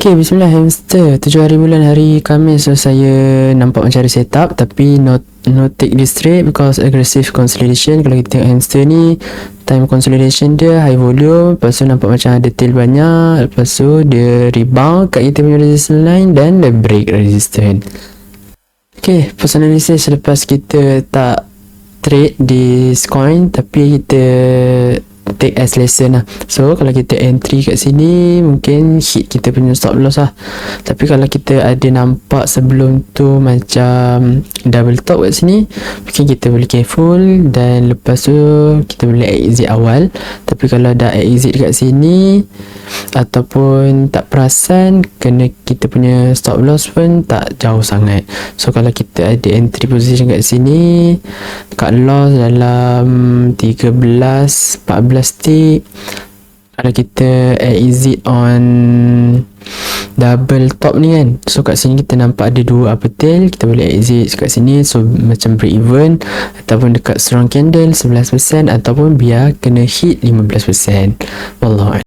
Okay, bismillah hamster. 7 hari bulan hari Khamis. So saya nampak macam ada setup, tapi no take this straight because aggressive consolidation. Kalau kita tengok hamster ni, time consolidation dia high volume, lepas tu nampak macam ada tail banyak, lepas tu dia rebound kat kita punya resistance line dan dia break resistance. Okay, first analysis selepas kita tak trade di coin, tapi kita take as lesson lah. So kalau kita entry kat sini, mungkin hit kita punya stop loss lah. Tapi kalau kita ada nampak sebelum tu macam double top kat sini, mungkin kita boleh careful, dan lepas tu kita boleh exit awal. Tapi kalau dah exit kat sini ataupun tak perasan, kena kita punya stop loss pun tak jauh sangat. So kalau kita ada entry position kat sini, cut loss dalam 13-14 tick. Kalau kita exit on double top ni kan, so kat sini kita nampak ada dua upper tail, kita boleh exit kat sini. So macam break even ataupun dekat strong candle 11%, ataupun biar kena hit 15%. Wallahu a'lam.